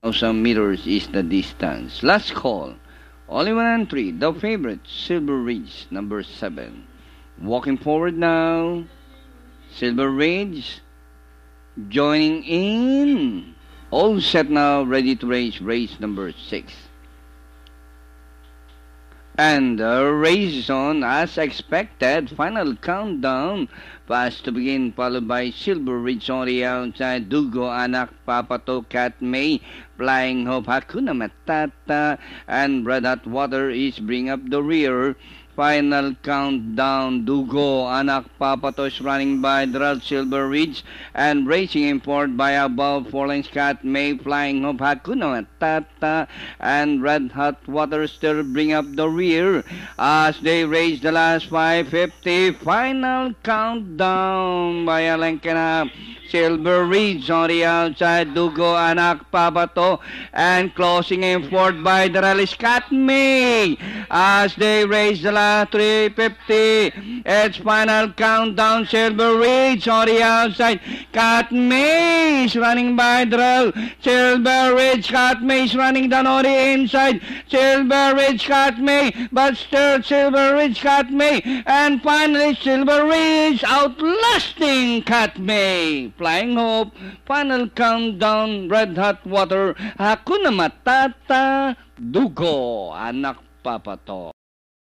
1,000 meters is the distance. Last call. Only one entry. The favorite, Silver Ridge, number 7. Walking forward now. Silver Ridge joining in. All set now, ready to race number 6. And the race is on as expected. Final countdown. Fast to begin, followed by Silver Ridge on the outside. Dugo, Anak, Papato, Cat May, Flying Hope, Hakuna Matata, and Red Hot Water is bring up the rear. Final countdown. Dugo, Anak, Papato is running by Dral, Silver Ridge, and racing in forward by above 4 lengths. Cat May, Flying Hope, Hakuna Matata, and Red Hot Water still bring up the rear as they race the last 550. Final countdown by a length and a half. Silver Ridge on the outside. Dugo, Anak, Papato, and closing in forward by the rally Cat May as they race the last 350. It's final countdown. Silver Ridge on the outside. Cat May is running by the rally. Silver Ridge, Cat May is running down on the inside. Silver Ridge, Cat May, but still Silver Ridge, Cat May, and finally Silver Ridge outlasting Cat May. Flying Hope, final countdown, Red Hot Water, Hakuna Matata, Dugo, Anak, Papato.